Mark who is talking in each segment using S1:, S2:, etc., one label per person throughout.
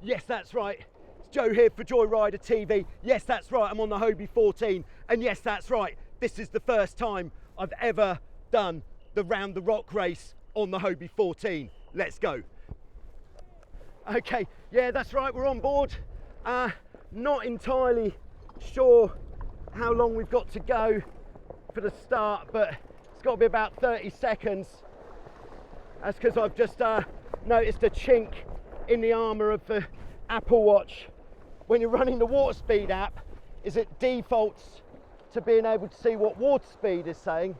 S1: Yes, that's right. It's Joe here for Joyrider TV. Yes, that's right, I'm on the Hobie 14. And yes, that's right, this is the first time I've ever done the Round the Rock race on the Hobie 14. Let's go. Okay, yeah, that's right, we're on board. Not entirely sure how long we've got to go for the start, but it's got to be about 30 seconds. That's because I've just noticed a chink in the armour of the Apple Watch. When you're running the water speed app, is it defaults to being able to see what water speed is saying.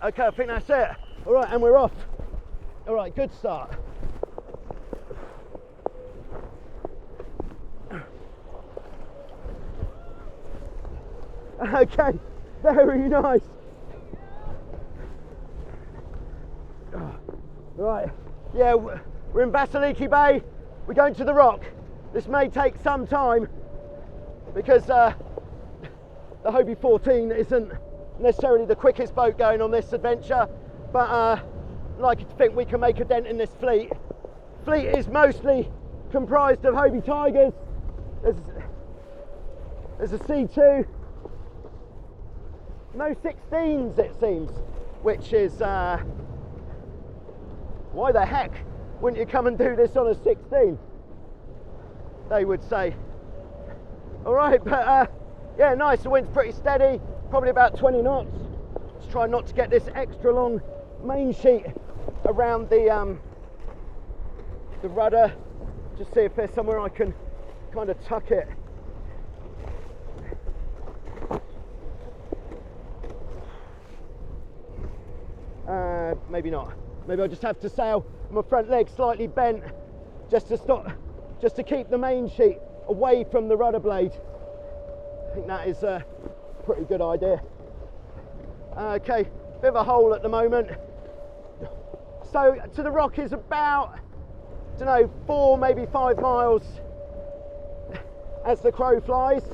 S1: Okay, I think that's it. All right, and we're off. All right, good start. Okay, very nice. Right, yeah, we're in Vasiliki Bay. We're going to the Rock. This may take some time because the Hobie 14 isn't necessarily the quickest boat going on this adventure, but I'd like to think we can make a dent in this fleet. Fleet is mostly comprised of Hobie Tigers. There's a C2. No 16s it seems, which is why the heck wouldn't you come and do this on a 16? They would say. All right, but yeah, nice. The wind's pretty steady, probably about 20 knots. Just try not to get this extra long main sheet around the rudder. Just see if there's somewhere I can kind of tuck it. Maybe not. Maybe I'll just have to sail with my front leg slightly bent just to keep the main sheet away from the rudder blade. I think that is a pretty good idea. Okay, bit of a hole at the moment. So to the Rock is about, I don't know, 4, maybe 5 miles as the crow flies.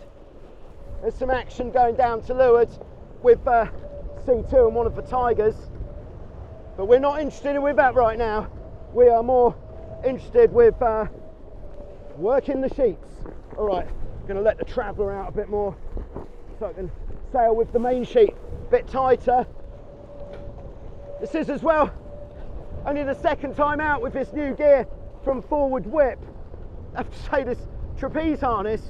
S1: There's some action going down to leeward with C2 and one of the Tigers. But we're not interested with that right now. We are more interested with working the sheets. All right, I'm going to let the traveller out a bit more so I can sail with the main sheet a bit tighter. This is as well only the second time out with this new gear from Forward Whip. I have to say this trapeze harness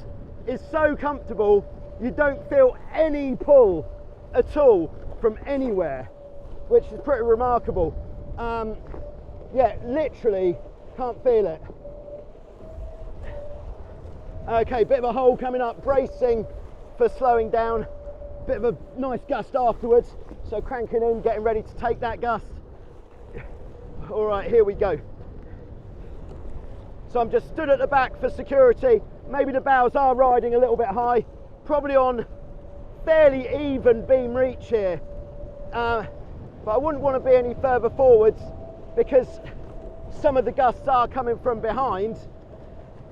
S1: is so comfortable, you don't feel any pull at all from anywhere, which is pretty remarkable. Yeah, literally can't feel it. Okay, bit of a hole coming up, bracing for slowing down. Bit of a nice gust afterwards, so cranking in, getting ready to take that gust. All right, here we go. So I'm just stood at the back for security. Maybe the bows are riding a little bit high, probably on fairly even beam reach here. But I wouldn't want to be any further forwards because some of the gusts are coming from behind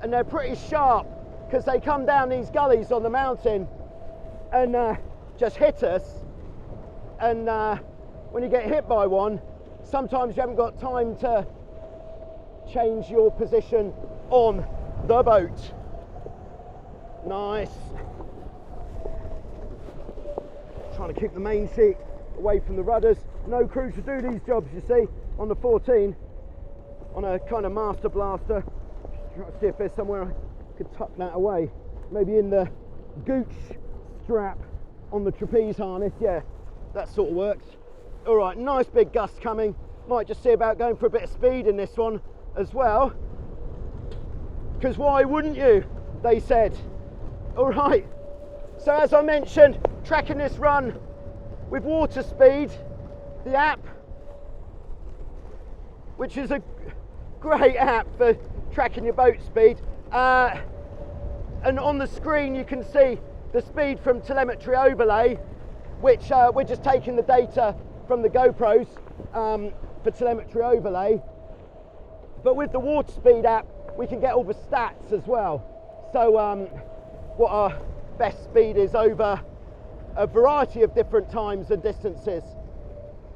S1: and they're pretty sharp because they come down these gullies on the mountain and just hit us. And when you get hit by one, sometimes you haven't got time to change your position on the boat. Nice. Trying to keep the main sheet away from the rudders. No crew to do these jobs, you see, on the 14, on a kind of master blaster. Try to see if there's somewhere I could tuck that away. Maybe in the gooch strap on the trapeze harness. Yeah, that sort of works. All right, nice big gust coming. Might just see about going for a bit of speed in this one as well. Because why wouldn't you, they said. All right, so as I mentioned, tracking this run with water speed, the app, which is a great app for tracking your boat speed, and on the screen you can see the speed from telemetry overlay, which we're just taking the data from the GoPros for telemetry overlay, but with the water speed app we can get all the stats as well. So what our best speed is over a variety of different times and distances.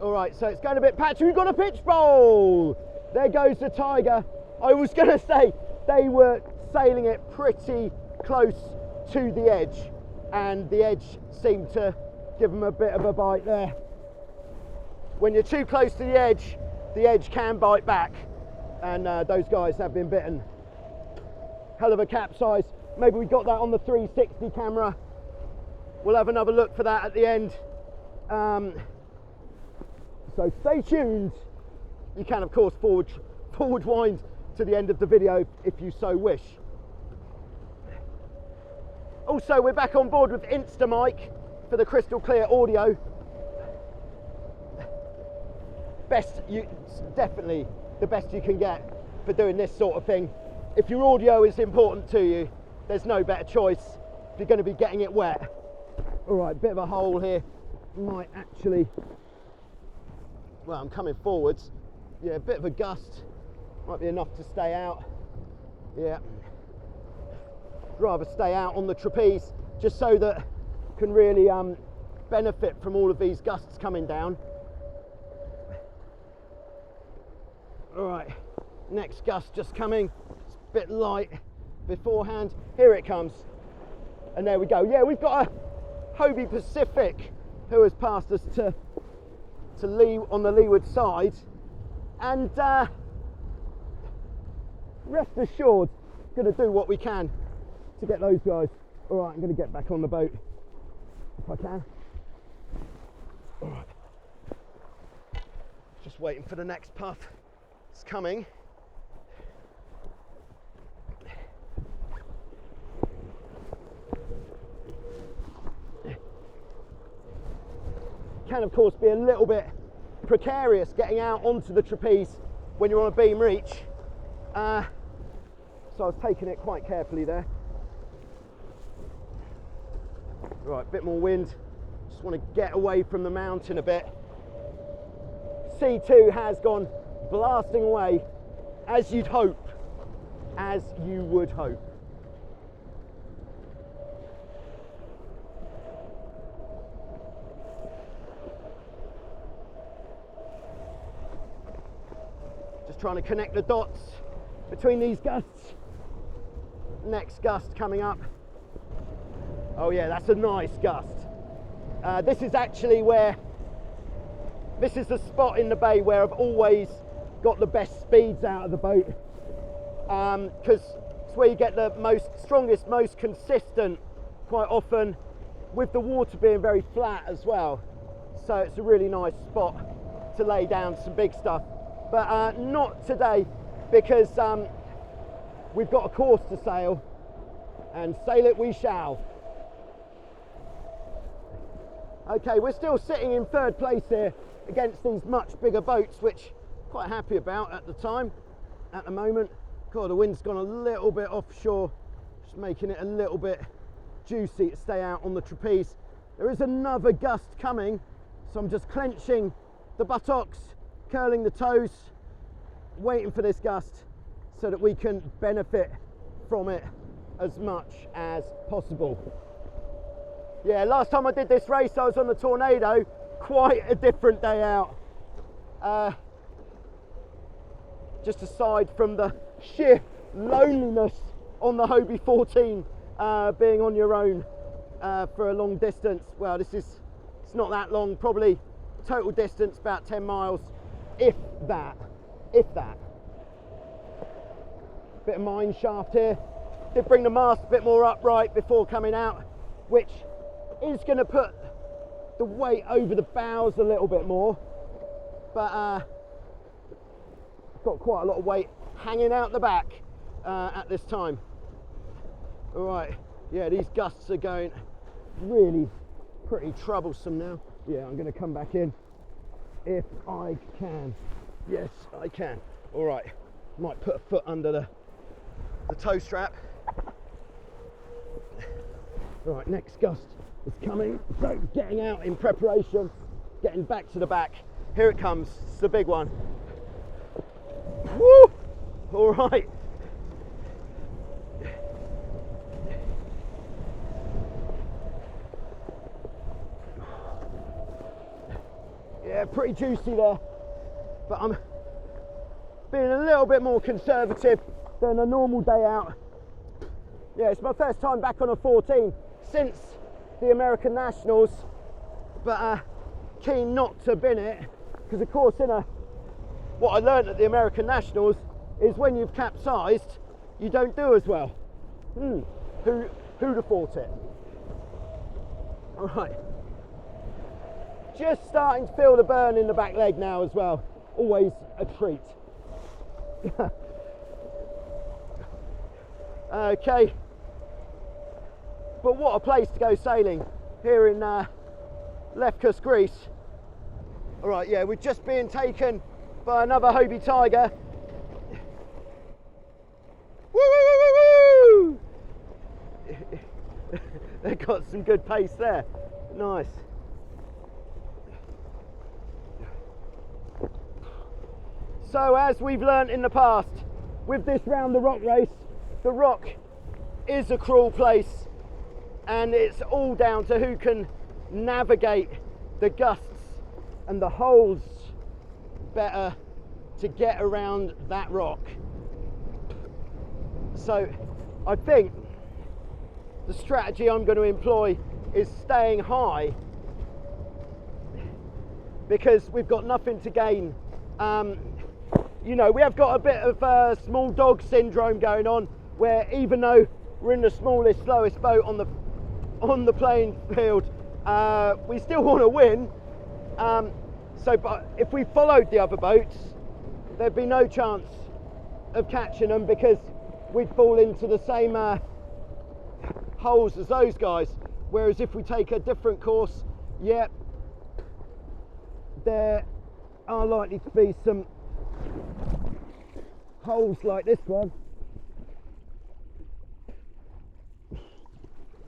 S1: All right, so it's going a bit patchy. We've got a pitch bowl. There goes the Tiger I was going to say they were sailing it pretty close to the edge, and the edge seemed to give them a bit of a bite there. When you're too close to the edge can bite back, and those guys have been bitten. Hell of a capsize. Maybe we got that on the 360 camera. We'll have another look for that at the end. So stay tuned. You can of course forward wind to the end of the video if you so wish. Also, we're back on board with Instamic for the crystal clear audio. Definitely the best you can get for doing this sort of thing. If your audio is important to you, there's no better choice if you're going to be getting it wet. All right, bit of a hole here. Might actually, well, I'm coming forwards. Yeah, a bit of a gust. Might be enough to stay out. Yeah. Rather stay out on the trapeze, just so that you can really benefit from all of these gusts coming down. All right, next gust just coming. It's a bit light beforehand. Here it comes. And there we go. Yeah, we've got a Hobie Pacific who has passed us to lee on the leeward side. And rest assured, going to do what we can to get those guys. All right, I'm going to get back on the boat if I can. All right. Just waiting for the next puff. It's coming. Can of course be a little bit precarious getting out onto the trapeze when you're on a beam reach. So I was taking it quite carefully there. Right, a bit more wind. Just want to get away from the mountain a bit. C2 has gone blasting away, as you'd hope, as you would hope. Just trying to connect the dots between these gusts. Next gust coming up. Oh yeah, that's a nice gust. This is actually where, this is the spot in the bay where I've always got the best speeds out of the boat, because it's where you get the strongest, most consistent, quite often, with the water being very flat as well. So it's a really nice spot to lay down some big stuff, but not today, because we've got a course to sail, and sail it we shall. Okay, we're still sitting in third place here against these much bigger boats, which I'm quite happy about at the moment. God, the wind's gone a little bit offshore, just making it a little bit juicy to stay out on the trapeze. There is another gust coming, so I'm just clenching the buttocks, curling the toes, waiting for this gust so that we can benefit from it as much as possible. Yeah, last time I did this race I was on the Tornado, quite a different day out. Just aside from the sheer loneliness on the Hobie 14, being on your own for a long distance. Well, it's not that long, probably total distance about 10 miles, if that. Bit of mine shaft here. Did bring the mast a bit more upright before coming out, which is going to put the weight over the bows a little bit more, but got quite a lot of weight hanging out the back at this time. All right, yeah, these gusts are going really pretty troublesome now. Yeah, I'm going to come back in if I can. Yes, I can. All right, might put a foot under the tow strap. Right, next gust is coming, so getting out in preparation, getting back to the back. Here it comes, it's the big one. Woo! All right. Yeah, pretty juicy there, but I'm being a little bit more conservative than a normal day out. Yeah, it's my first time back on a 14 since the American Nationals, but keen not to bin it, because of course what I learned at the American Nationals is when you've capsized, you don't do as well. Who'd have thought it? All right, just starting to feel the burn in the back leg now as well. Always a treat. Okay, but what a place to go sailing here in Lefkas, Greece. All right, yeah, we're just being taken by another Hobie Tiger. Woo, woo, woo, woo, woo! They got some good pace there. Nice. So as we've learnt in the past, with this round the rock race, the rock is a cruel place, and it's all down to who can navigate the gusts and the holes better to get around that rock. So I think the strategy I'm going to employ is staying high, because we've got nothing to gain. You know, we have got a bit of small dog syndrome going on, where even though we're in the smallest, slowest boat on the playing field, we still want to win. But if we followed the other boats, there'd be no chance of catching them, because we'd fall into the same holes as those guys. Whereas if we take a different course, yeah, there are likely to be some holes like this one.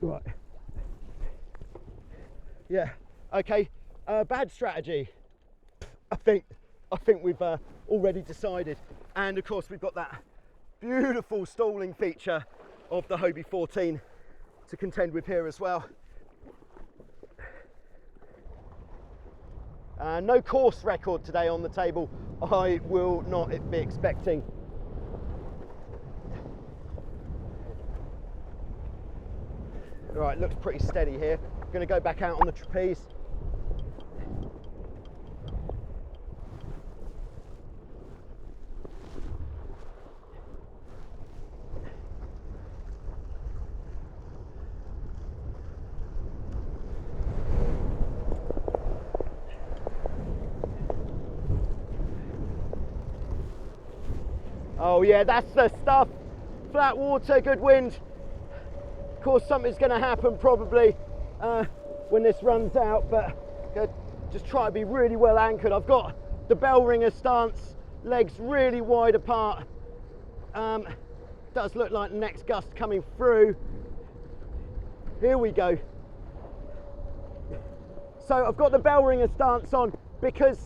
S1: Right. Yeah. Okay. Bad strategy. I think we've already decided, and of course we've got that beautiful stalling feature of the Hobie 14 to contend with here as well. No course record today on the table. I will not be expecting. Right, looks pretty steady here. Going to go back out on the trapeze. Oh yeah, that's the stuff. Flat water, good wind. Of course, something's going to happen probably when this runs out, but just try to be really well anchored. I've got the bell ringer stance, legs really wide apart. Does look like the next gust coming through. Here we go. So I've got the bell ringer stance on because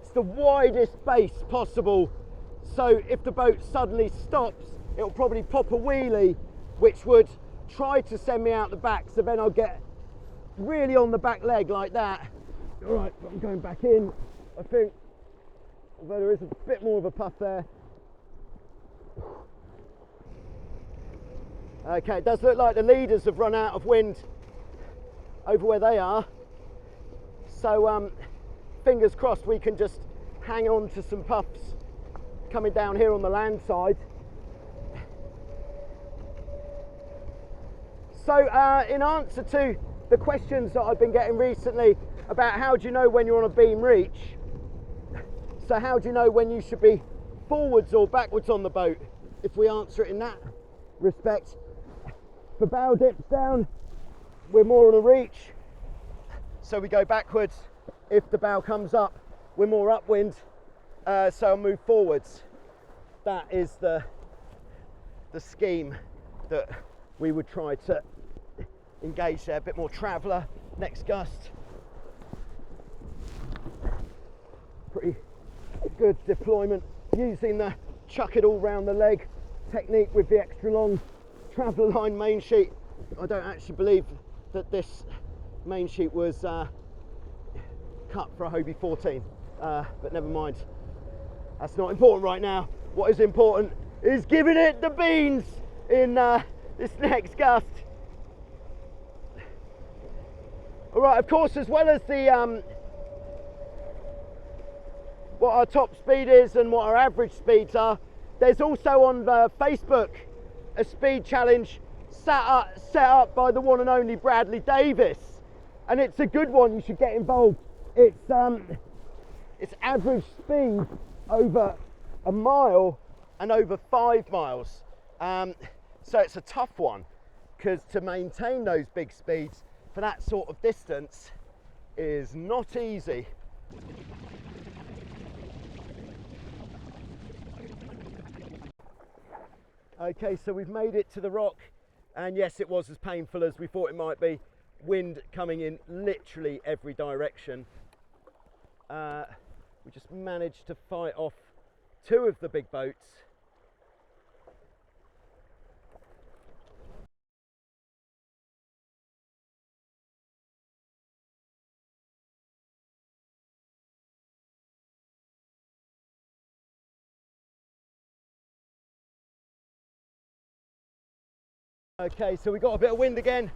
S1: it's the widest base possible. So if the boat suddenly stops, it'll probably pop a wheelie, which would try to send me out the back. So then I'll get really on the back leg like that. All right, I'm going back in, I think, although there is a bit more of a puff there. Okay, it does look like the leaders have run out of wind over where they are. So fingers crossed we can just hang on to some puffs coming down here on the land side. So in answer to the questions that I've been getting recently about how do you know when you're on a beam reach, so how do you know when you should be forwards or backwards on the boat, if we answer it in that respect, for bow dips down we're more on a reach, so we go backwards. If the bow comes up, we're more upwind, so I'll move forwards. That is the scheme that we would try to engage there. A bit more traveller, next gust. Pretty good deployment, using the chuck it all round the leg technique with the extra long traveller line main sheet. I don't actually believe that this main sheet was cut for a Hobie 14, but never mind. That's not important right now. What is important is giving it the beans in this next gust. All right, of course, as well as the what our top speed is and what our average speeds are, there's also on Facebook a speed challenge set up by the one and only Bradley Davis, and it's a good one. You should get involved. It's average speed over a mile and over 5 miles, so it's a tough one, because to maintain those big speeds for that sort of distance is not easy. Okay, so we've made it to the rock, and yes, it was as painful as we thought it might be. Wind coming in literally every direction. We just managed to fight off 2 of the big boats. Okay, so we got a bit of wind again,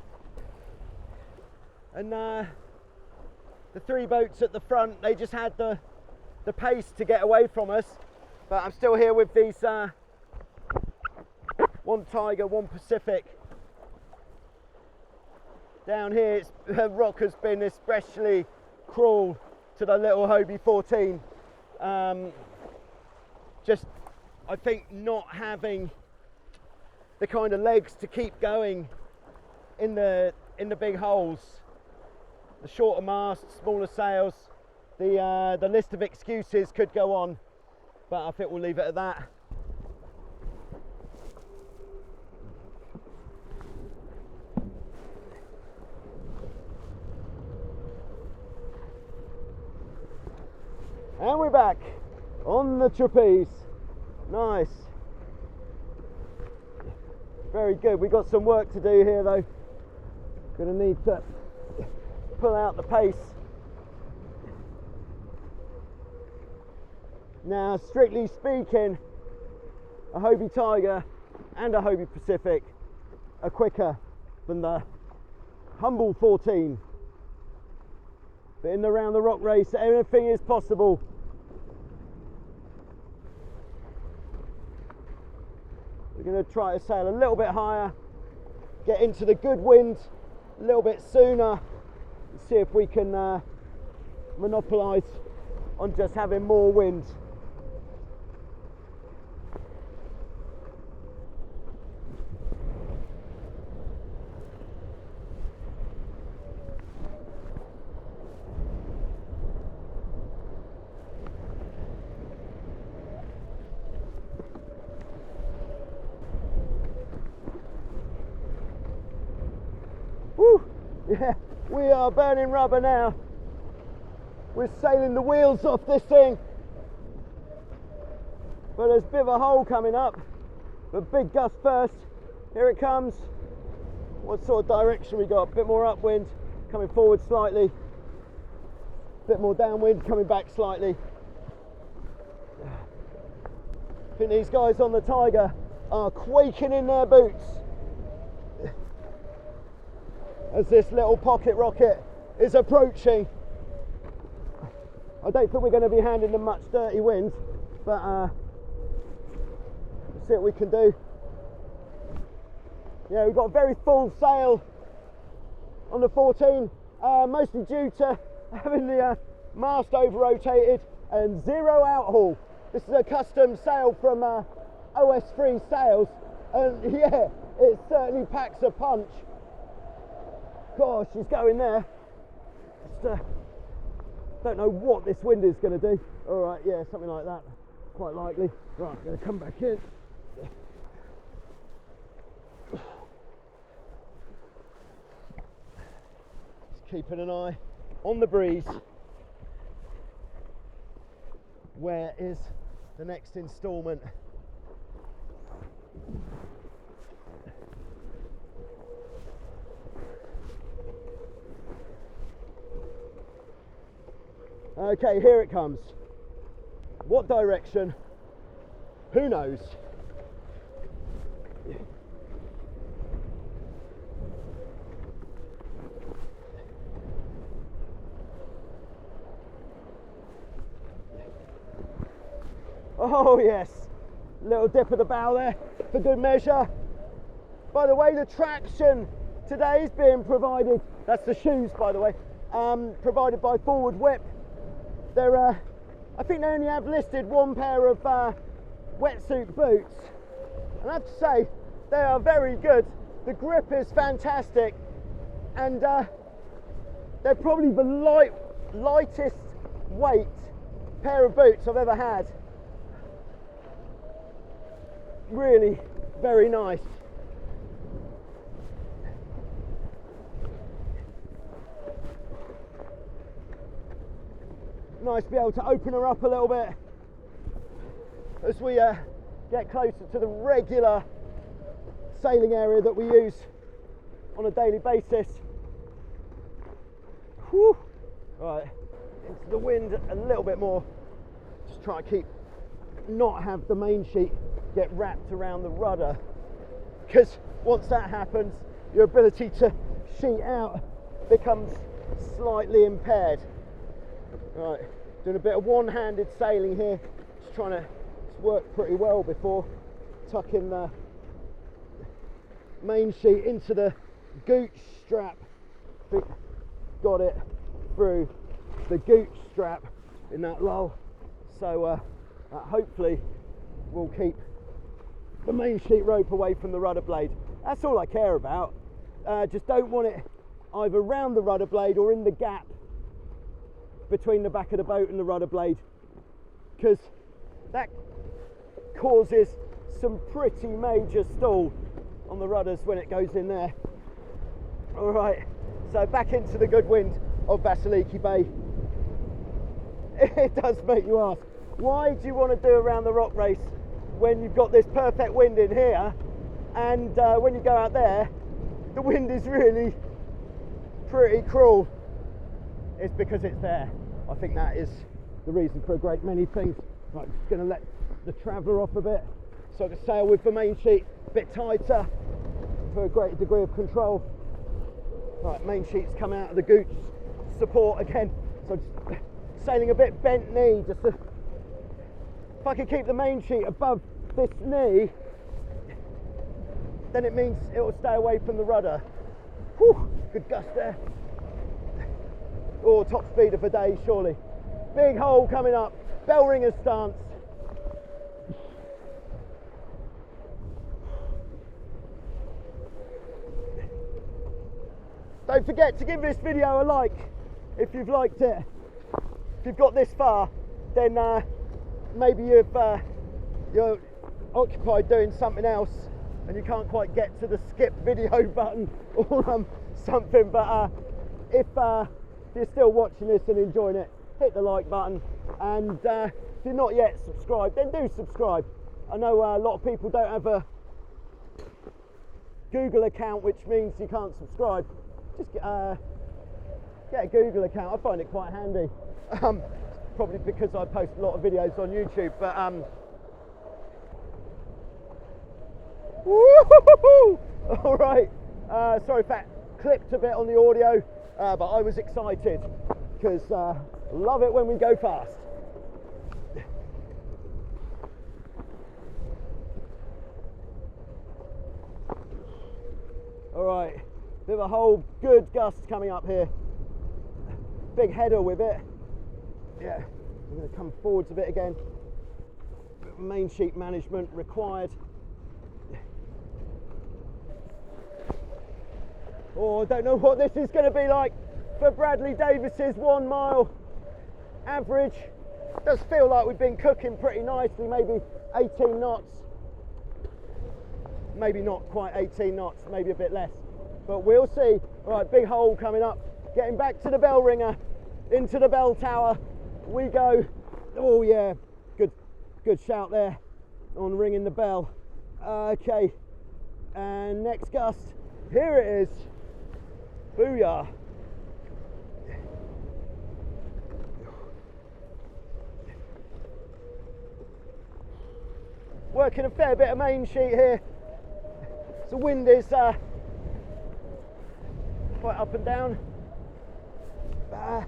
S1: and the 3 boats at the front, they just had the pace to get away from us, but I'm still here with these 1 Tiger, 1 Pacific. Down here, the rock has been especially cruel to the little Hobie 14. Just, I think, not having the kind of legs to keep going in the big holes. The shorter masts, smaller sails, the list of excuses could go on, but I think we'll leave it at that. And we're back on the trapeze. Nice. Very good. We've got some work to do here though. Gonna need to pull out the pace. Now, strictly speaking, a Hobie Tiger and a Hobie Pacific are quicker than the humble 14. But in the round the rock race, anything is possible. We're going to try to sail a little bit higher, get into the good wind a little bit sooner, and see if we can monopolise on just having more wind. Yeah, we are burning rubber now. We're sailing the wheels off this thing. But there's a bit of a hole coming up. But big gust first. Here it comes. What sort of direction we got? A bit more upwind, coming forward slightly. A bit more downwind, coming back slightly. I think these guys on the Tiger are quaking in their boots as this little pocket rocket is approaching. I don't think we're going to be handing them much dirty wind, but let's see what we can do. Yeah, we've got a very full sail on the 14, mostly due to having the mast over rotated and 0 outhaul. This is a custom sail from OS3 Sails, and yeah, it certainly packs a punch. Gosh, she's going there. Just, don't know what this wind is going to do. All right, yeah, something like that. Quite likely. Right, I'm going to come back in. Just keeping an eye on the breeze. Where is the next instalment? Okay, here it comes. What direction? Who knows? Oh yes, little dip of the bow there for good measure. By the way, the traction today is being provided, that's the shoes by the way, provided by Forward Whip. They're, I think they only have listed one pair of wetsuit boots, and I have to say, they are very good. The grip is fantastic, and they're probably the lightest weight pair of boots I've ever had. Really very nice. Nice to be able to open her up a little bit as we get closer to the regular sailing area that we use on a daily basis. Whew. Right, into the wind a little bit more. Just try and not have the main sheet get wrapped around the rudder, because once that happens, your ability to sheet out becomes slightly impaired. Right, doing a bit of one-handed sailing here, just trying to work pretty well before tucking the main sheet into the gooch strap. I think got it through the gooch strap in that lull, so that hopefully will keep the main sheet rope away from the rudder blade. That's all I care about. Just don't want it either round the rudder blade or in the gap between the back of the boat and the rudder blade, because that causes some pretty major stall on the rudders when it goes in there. All right, so back into the good wind of Vasiliki Bay. It does make you ask, why do you want to do around the rock race when you've got this perfect wind in here, and when you go out there the wind is really pretty cruel? It's because it's there. I think that is the reason for a great many things. Right, just going to let the traveller off a bit so I can sail with the main sheet a bit tighter for a greater degree of control. Right, main sheet's come out of the gooch support again, so just sailing a bit bent knee, just to, if I can keep the main sheet above this knee, then it means it will stay away from the rudder. Whew, good gust there. Oh, top speeder for days, surely. Big hole coming up, bell ringer stance. Don't forget to give this video a like if you've liked it. If you've got this far, then maybe you're occupied doing something else and you can't quite get to the skip video button or something, but if you're still watching this and enjoying it, hit the like button, and if you're not yet subscribed, then do subscribe. I know a lot of people don't have a Google account, which means you can't subscribe. Just get a Google account. I find it quite handy. Probably because I post a lot of videos on YouTube, but woo-hoo-hoo-hoo! All right, sorry if that clipped a bit on the audio, but I was excited because love it when we go fast. All right, bit of a whole good gust coming up here. Big header with it. Yeah, I'm going to come forwards a bit again. Bit of main sheet management required. Oh, I don't know what this is going to be like for Bradley Davis's 1 mile average. It does feel like we've been cooking pretty nicely, maybe 18 knots. Maybe not quite 18 knots, maybe a bit less, but we'll see. All right, big hole coming up, getting back to the bell ringer, into the bell tower we go. Oh yeah, good shout there on ringing the bell. Okay, and next gust, here it is. Booyah. working a fair bit of main sheet here. The wind is quite up and down. Got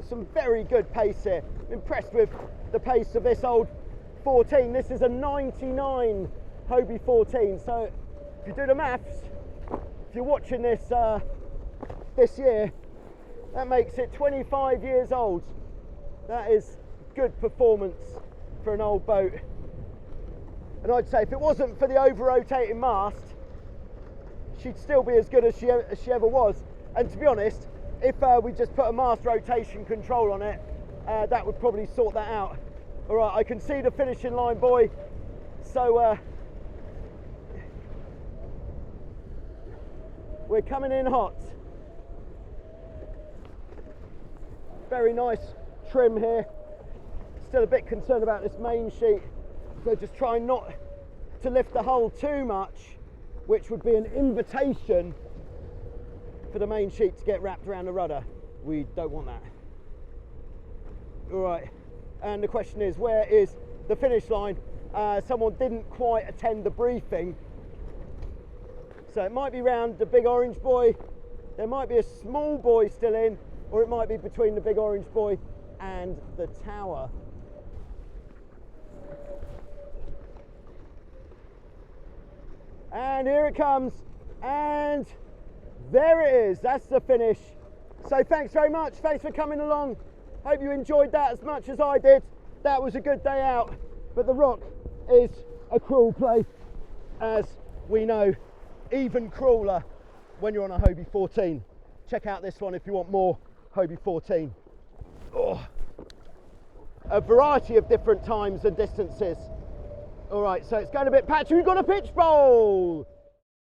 S1: some very good pace here. I'm impressed with the pace of this old 14. This is a 99 Hobie 14. So if you do the maths, if you're watching this this year, that makes it 25 years old. That is good performance for an old boat. And I'd say if it wasn't for the over-rotating mast, she'd still be as good as she ever was. And to be honest, if we just put a mast rotation control on it, that would probably sort that out. All right, I can see the finishing line, boy. So we're coming in hot. Very nice trim here. Still a bit concerned about this main sheet. So just try not to lift the hull too much, which would be an invitation for the main sheet to get wrapped around the rudder. We don't want that. All right, and the question is, where is the finish line? Someone didn't quite attend the briefing. So it might be round the big orange buoy, there might be a small buoy still in, or it might be between the big orange buoy and the tower. And here it comes, and there it is. That's the finish. So thanks very much. Thanks for coming along. Hope you enjoyed that as much as I did. That was a good day out, but the rock is a cruel place, as we know. Even crueler when you're on a Hobie 14. Check out this one if you want more Hobie 14. Oh, a variety of different times and distances. All right, so it's going a bit patchy. We've got a pitch bowl.